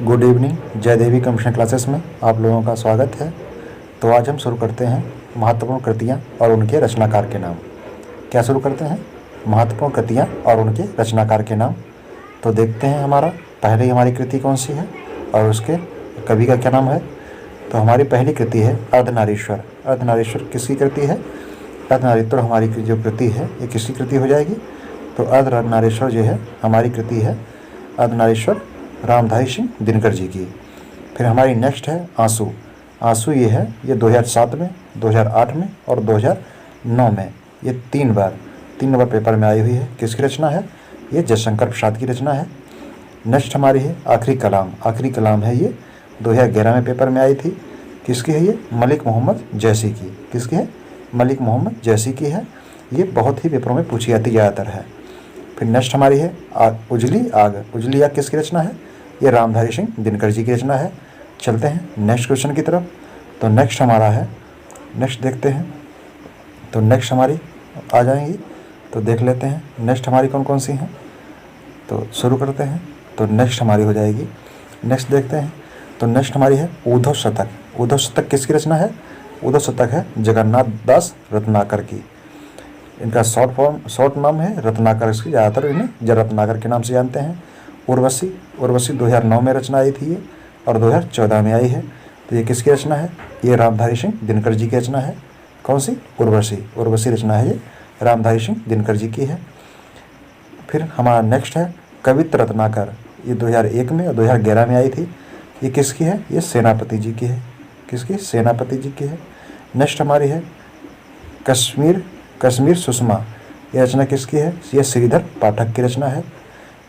Good evening. जय देवी computer classes में आप लोगों का स्वागत है। तो आज हम शुरू करते हैं महत्वपूर्ण कृतियाँ और उनके रचनाकार के नाम। क्या शुरू करते हैं? महत्वपूर्ण कृतियाँ और उनके रचनाकार के नाम। तो देखते हैं पहली हमारी कृति कौन सी है और उसके कवि का क्या नाम है। तो हमारी पहली कृति है अर्धनारीश्वर। अर्धनारीश्वर किसकी कृति है? अर्धनारीश्वर हमारी जो कृति है ये किसकी कृति हो जाएगी? तो अर्धनारीश्वर जो है हमारी कृति है अर्धनारीश्वर रामधारी सिंह दिनकर जी की। फिर हमारी नेक्स्ट है आंसू। आंसू ये 2007 में, 2008 में और 2009 में ये तीन बार पेपर में आई हुई है। किसकी रचना है? ये जयशंकर प्रसाद की रचना है। नेक्स्ट हमारी है आखिरी कलाम। आखिरी कलाम है ये 2011 में पेपर में आई थी। किसकी है ये? मलिक मोहम्मद जैसी की। किसकी है? मलिक मोहम्मद जैसी की है। ये बहुत ही पेपरों में पूछी जाती ज़्यादातर है। फिर नेक्स्ट हमारी है उजली आग। उजली आग किसकी रचना है? ये रामधारी सिंह दिनकर जी की रचना है। चलते हैं नेक्स्ट क्वेश्चन की तरफ। तो नेक्स्ट हमारा है, नेक्स्ट देखते हैं। तो नेक्स्ट हमारी आ जाएंगी तो देख लेते हैं नेक्स्ट हमारी कौन कौन सी हैं। तो शुरू करते हैं। तो नेक्स्ट हमारी हो जाएगी, नेक्स्ट देखते हैं। तो नेक्स्ट हमारी है उद्धव शतक। उद्धव शतक किसकी रचना है? उद्धव शतक है जगन्नाथ दास रत्नाकर की। इनका शॉर्ट नाम है रत्नाकर। इसकी ज़्यादातर इन्हें रत्नाकर के नाम से जानते हैं। उर्वशी 2009 में रचना आई थी ये और 2014 में आई है। तो ये किसकी रचना है? ये रामधारी सिंह दिनकर जी की रचना है। कौन सी? उर्वशी रचना है ये रामधारी सिंह दिनकर जी की है। फिर हमारा नेक्स्ट है कवित्र रत्नाकर। ये 2001 में और 2011 में आई थी। ये किसकी है? ये सेनापति जी की है। किसकी? सेनापति जी की है। नेक्स्ट हमारी है कश्मीर सुषमा। ये रचना किसकी है? ये श्रीधर पाठक की रचना है।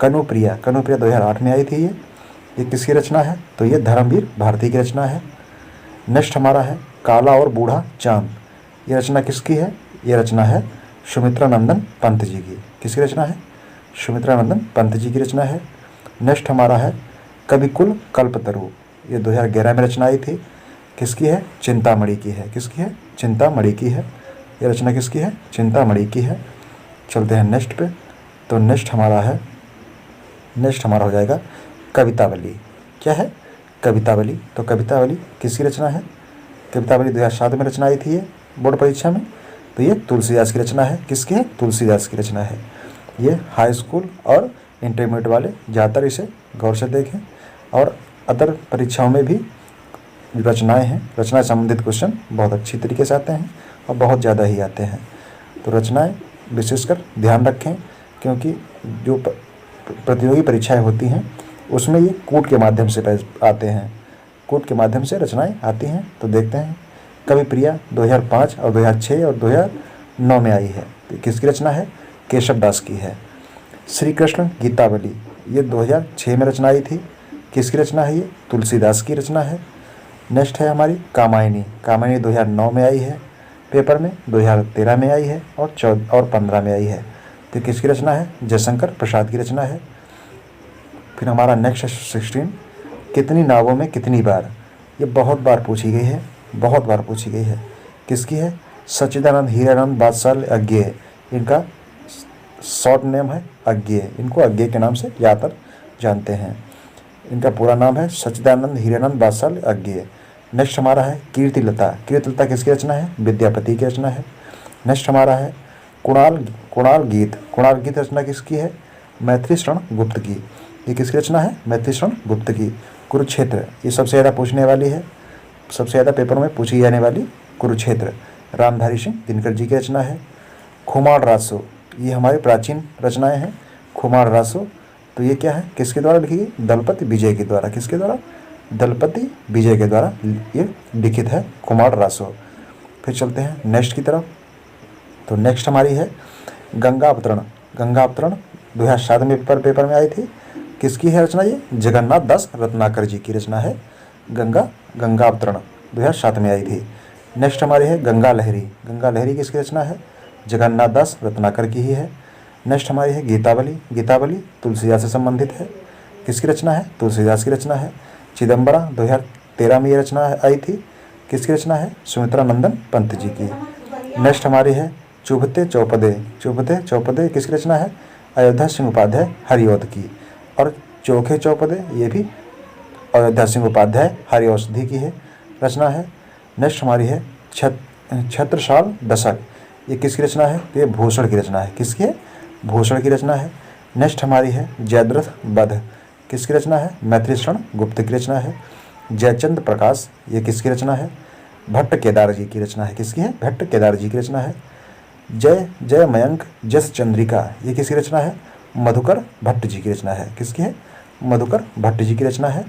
कनुप्रिया 2008 में आई थी। ये किसकी रचना है? तो ये धर्मवीर भारती की रचना है। नेक्स्ट हमारा है काला और बूढ़ा चांद। ये रचना किसकी है? ये रचना है सुमित्रा नंदन पंत जी की। किसकी रचना है? सुमित्रा नंदन पंत जी की रचना है। नेक्स्ट हमारा है कविकुल कल्पतरु। ये 2011 में रचना आई थी। किसकी है? चिंतामणि की है। किसकी है? चिंतामणि की है। ये रचना किसकी है? चिंतामणि की है। चलते हैं नेक्स्ट पे। तो नेक्स्ट हमारा हो जाएगा कवितावली। क्या है? कवितावली। तो कवितावली किसकी रचना है? कवितावली 2007 में रचना आई थी ये बोर्ड परीक्षा में। तो ये तुलसीदास की रचना है। किसकी है? तुलसीदास की रचना है। ये हाई स्कूल और इंटरमीडिएट वाले ज़्यादातर इसे गौर से देखें और अदर परीक्षाओं में भी रचनाएं हैं, रचना संबंधित क्वेश्चन बहुत अच्छी तरीके से आते हैं और बहुत ज़्यादा ही आते हैं। तो रचनाएं विशेषकर ध्यान रखें क्योंकि जो प्रतियोगी परीक्षाएं होती हैं उसमें ये कूट के माध्यम से आते हैं, कूट के माध्यम से रचनाएं आती हैं। तो देखते हैं कवि प्रिया 2005 और 2006 और 2009 में आई है। तो किसकी रचना है? केशव दास की है। श्री कृष्ण गीतावली ये 2006 में रचना आई थी। किसकी रचना है? ये तुलसीदास की रचना है। नेक्स्ट है हमारी कामायनी। कामायनी 2009 में आई है पेपर में, 2013 में आई है और 14 और 15 में आई है। तो किसकी रचना है? जयशंकर प्रसाद की रचना है। फिर हमारा नेक्स्ट है 16 कितनी नावों में कितनी बार। ये बहुत बार पूछी गई है, बहुत बार पूछी गई है। किसकी है? सच्चिदानंद हीरानंद बादशाह अज्ञेय। इनका शॉर्ट नेम है अज्ञेय। इनको अज्ञेय के नाम से ज़्यादातर जानते हैं। इनका पूरा नाम है सच्चिदानंद हीरानंद बादशाह अज्ञेय। नेक्स्ट हमारा है कीर्तिलता। कीर्तिलता किसकी रचना है? विद्यापति की रचना है। नेक्स्ट हमारा है कुणाल गीत रचना किसकी है? मैथिली शरण गुप्त की। ये किसकी रचना है? मैथिली शरण गुप्त की। कुरुक्षेत्र ये सबसे ज़्यादा पूछने वाली है, सबसे ज़्यादा पेपरों में पूछी जाने वाली कुरुक्षेत्र रामधारी सिंह दिनकर जी की रचना है। खुमार रासो ये हमारी प्राचीन रचनाएं हैं। खुमार रासो तो ये क्या है? किसके द्वारा लिखी गई? दलपति विजय के द्वारा। किसके द्वारा? दलपति विजय के द्वारा ये लिखित है खुमार रासो। फिर चलते हैं नेक्स्ट की तरफ। तो नेक्स्ट हमारी है गंगा अवतरण। गंगा अवतरण 2007 में पेपर में आई थी। किसकी है रचना? ये जगन्नाथ दास रत्नाकर जी की रचना है। गंगा अवतरण 2007 में आई थी। नेक्स्ट हमारी है गंगा लहरी। गंगा लहरी किसकी रचना है? जगन्नाथ दास रत्नाकर की ही है। नेक्स्ट हमारी है गीतावली तुलसीदास से संबंधित है। किसकी रचना है? तुलसीदास की रचना है। चिदम्बरा 2013 में ये रचना आई थी। किसकी रचना है? सुमित्रा नंदन पंत जी की। नेक्स्ट हमारी है चुभते चौपदे किसकी रचना है? अयोध्या सिंह उपाध्याय हरिऔध की। और चोखे चौपदे, ये भी अयोध्या सिंह उपाध्याय हरि औषधि की है रचना है। नेक्स्ट हमारी है छत्रसाल दशक, ये किसकी रचना है? तो ये भूषण की रचना है। किसकी है? भूषण की रचना है। नेक्स्ट हमारी है जयद्रथ वध, किसकी रचना है? मैथिलीशरण गुप्त की रचना है। जयचंद प्रकाश, ये किसकी रचना है? भट्ट केदार जी की रचना है। किसकी है? भट्ट केदार जी की रचना है। जय जय मयंक जस चंद्रिका, ये किसकी रचना है? मधुकर भट्ट जी की रचना है। किसकी है? मधुकर भट्ट जी की रचना है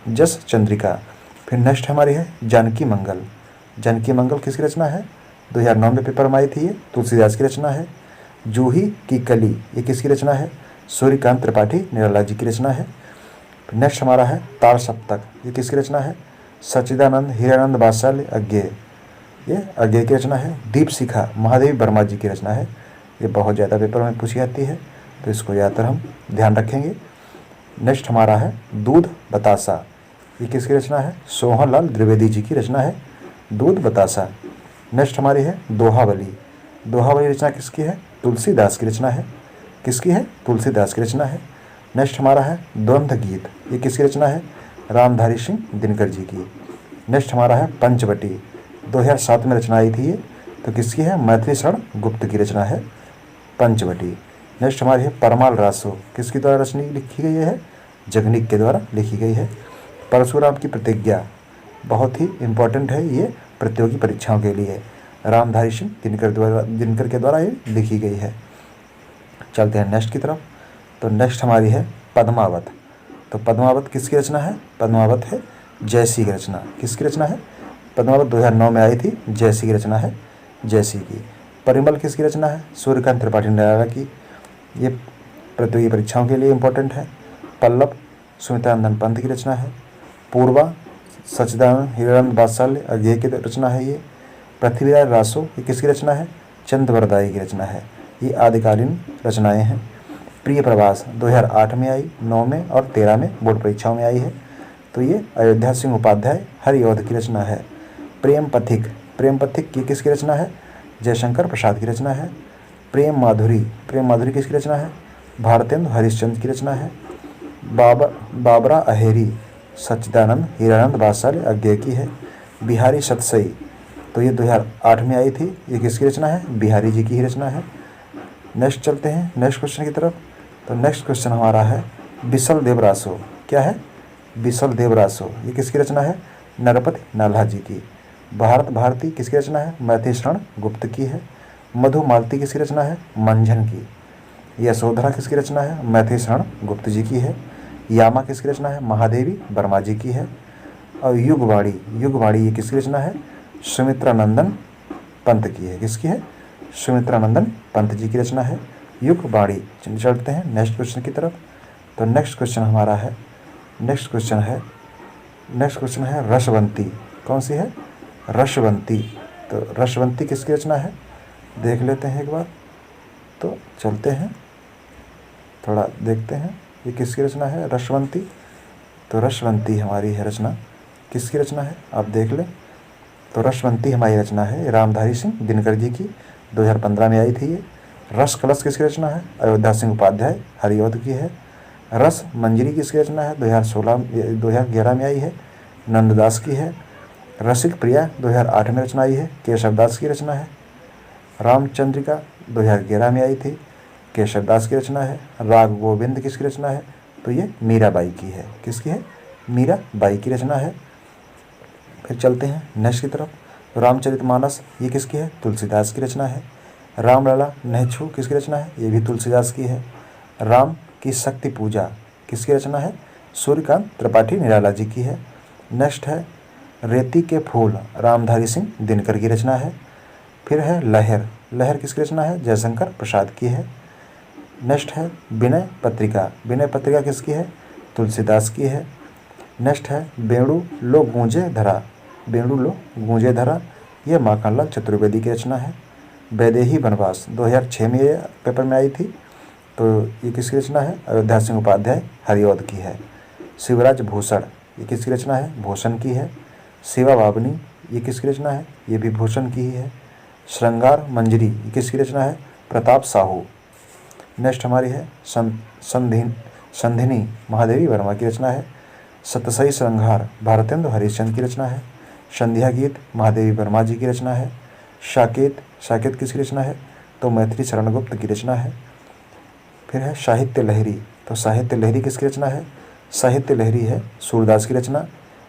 जस चंद्रिका। फिर नेक्स्ट हमारी है जानकी मंगल, जानकी मंगल किसकी रचना है? 2009 में पेपर में आई थी, ये तुलसीदास की रचना है। जूही की कली, ये किसकी रचना है? सूर्यकांत त्रिपाठी निराला जी की रचना है। नेक्स्ट हमारा है तार सप्तक, ये किसकी रचना है? सच्चिदानंद हीरानंद वात्सल्य अज्ञेय, ये अज्ञेय की रचना है। दीप शिखा महादेवी वर्मा जी की रचना है। ये बहुत ज़्यादा पेपर में पूछी जाती है, तो इसको ज़्यादातर हम ध्यान रखेंगे। नेक्स्ट हमारा है दूध बतासा, ये किसकी रचना है? सोहनलाल द्विवेदी जी की रचना है दूध बतासा। नेक्स्ट हमारी है दोहावली, दोहावली रचना किसकी है? तुलसीदास की रचना है। किसकी है? तुलसीदास की रचना है। नेक्स्ट हमारा है द्वंद्व गीत, ये किसकी रचना है? रामधारी सिंह दिनकर जी की। नेक्स्ट हमारा है पंचवटी, 2007 में रचना आई थी ये, तो किसकी है? मैथिलीशरण गुप्त की रचना है पंचवटी। नेक्स्ट हमारी है परमाल रासो, किसके द्वारा रचना लिखी गई है? जगनिक के द्वारा लिखी गई है। परशुराम की प्रतिज्ञा बहुत ही इम्पोर्टेंट है ये प्रतियोगी परीक्षाओं के लिए, रामधारी सिंह दिनकर के द्वारा ये लिखी गई है। चलते हैं नेक्स्ट की तरफ। तो नेक्स्ट हमारी है पद्मावत, तो पद्मावत किसकी रचना है? पद्मावत है जयसी की रचना। किसकी रचना है? पद्मावत 2009 में आई थी, जयसी की रचना है जयसी की। परिमल किसकी रचना है? सूर्यकांत त्रिपाठी निराला की, ये प्रतियोगी परीक्षाओं के लिए इम्पोर्टेंट है। पल्लव सुमित्रानंदन पंत की रचना है। पूर्वा सच्चिदानंद हीरानंद वात्सल्य अज्ञेय की रचना है ये। पृथ्वीराज रासो, ये किसकी रचना है? चंद्रवरदाई की रचना है। ये आदिकालीन रचनाएं हैं। प्रिय प्रवास 2008 में आई, 9 में और 13 में बोर्ड परीक्षाओं में आई है, तो ये अयोध्या सिंह उपाध्याय हरिऔध की रचना है। प्रेम पथिक, प्रेम पथिक की किसकी रचना है? जयशंकर प्रसाद की रचना है। प्रेम माधुरी, प्रेम माधुरी किसकी रचना है? भारतेंदु हरिश्चंद्र की रचना है। बाबरा अहेरी, सच्चिदानंद हीरानंद वात्सल्य अज्ञेय की है। बिहारी सतसई, तो ये 2008 में आई थी, ये किसकी रचना है? बिहारी जी की ही रचना है। नेक्स्ट चलते हैं नेक्स्ट क्वेश्चन की तरफ। तो नेक्स्ट क्वेश्चन हमारा है बिसल देव रासो, क्या है? बिसल देव रासो, ये किसकी रचना है? नरपति नाल्हा जी की। भारत भारती किसकी रचना है? मैथिलीशरण गुप्त की है। मधुमालती किसकी रचना है? मंझन की। यशोधरा किसकी रचना है? मैथिलीशरण गुप्त जी की है। यामा किसकी रचना है? महादेवी वर्मा जी की है। और युगवाणी, युगवाणी ये किसकी रचना है? सुमित्रानंदन पंत की है। किसकी है? सुमित्रानंदन पंत जी की रचना है युगवाणी। चलते हैं नेक्स्ट क्वेश्चन की तरफ। तो नेक्स्ट क्वेश्चन हमारा है, नेक्स्ट क्वेश्चन है रसवंती, कौन सी है? रसवंती। तो रसवंती किसकी रचना है? देख लेते हैं एक बार। तो चलते हैं थोड़ा देखते हैं ये किसकी रचना है रसवंती। तो रसवंती हमारी है रचना, किसकी रचना है आप देख लें। तो रसवंती हमारी रचना है रामधारी सिंह दिनकर जी की, 2015 में आई थी ये। रस कलश किसकी रचना है? अयोध्या सिंह उपाध्याय हरिऔध की है। रस मंजरी किसकी रचना है? 2011 में आई है, नंददास की है। रसिक प्रिया 2008 में रचना आई है, केशवदास की रचना है। रामचंद्रिका 2011 में आई थी, केशवदास की रचना है। राग गोविंद किसकी रचना है? तो ये मीराबाई की है। किसकी है? मीराबाई की रचना है। फिर चलते हैं नेक्स्ट की तरफ। रामचरितमानस ये किसकी है? तुलसीदास की रचना है। रामलला नहछू किसकी रचना है? ये भी तुलसीदास की है। राम की शक्ति पूजा किसकी रचना है? सूर्यकांत त्रिपाठी निराला जी की है। नेक्स्ट है रेती के फूल, रामधारी सिंह दिनकर की रचना है। फिर है लहर, लहर किसकी रचना है? जयशंकर प्रसाद की है। नेक्स्ट है विनय पत्रिका, विनय पत्रिका किसकी है? तुलसीदास की है। नेक्स्ट है बेणु लो गूंजे धरा, बेणु लो गूंजे धरा, यह माखनलाल चतुर्वेदी की रचना है। वैदेही वनवास 2006 में ये पेपर में आई थी, तो ये किसकी रचना है? अयोध्या सिंह उपाध्याय हरिऔध की है। शिवराज भूषण ये किसकी रचना है? भूषण की है। सेवा बावनी ये किसकी रचना है? ये भी भूषण की ही है। श्रृंगार मंजरी ये किसकी रचना है? प्रताप साहू। नेक्स्ट हमारी है संधिनी महादेवी वर्मा की रचना है। सतसई श्रृंगार भारतेंदु हरिश्चंद्र की रचना है। संध्या गीत महादेवी वर्मा जी की रचना है। साकेत, साकेत किसकी रचना है? तो मैथिली शरण गुप्त की रचना है। फिर है साहित्य लहरी, तो साहित्य लहरी किसकी रचना है? साहित्य लहरी है सूरदास की रचना।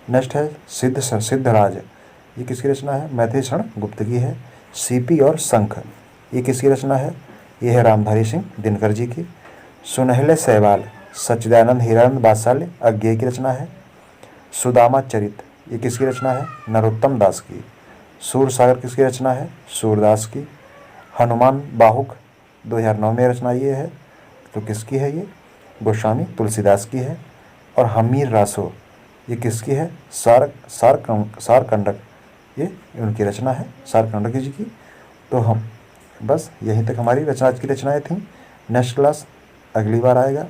नेक्स्ट है सिद्धराज, ये किसकी रचना है? मैथिली शरण गुप्त की है। सीपी और शंख, ये किसकी रचना है? ये है रामधारी सिंह दिनकर जी की। सुनहले सहवाल सच्चिदानंद हीरानंद बात्सल्य अज्ञेय की रचना है। सुदामा चरित, ये किसकी रचना है? नरोत्तम दास की। सूरसागर किसकी रचना है? सूरदास की। हनुमान बाहुक 2009 में रचना ये है, तो किसकी है ये? गोस्वामी तुलसीदास की है। और हमीर रासो, ये किसकी है? सारकंडक, ये उनकी रचना है, सारकंडक जी की। तो हम बस यहीं तक हमारी आज की रचनाएँ थीं। नेक्स्ट क्लास अगली बार आएगा,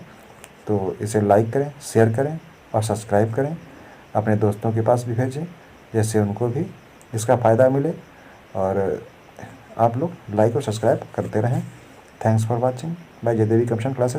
तो इसे लाइक करें, शेयर करें और सब्सक्राइब करें। अपने दोस्तों के पास भी भेजें, जैसे उनको भी इसका फ़ायदा मिले। और आप लोग लाइक और सब्सक्राइब करते रहें। Thanks for watching by Jaydevi computer classes.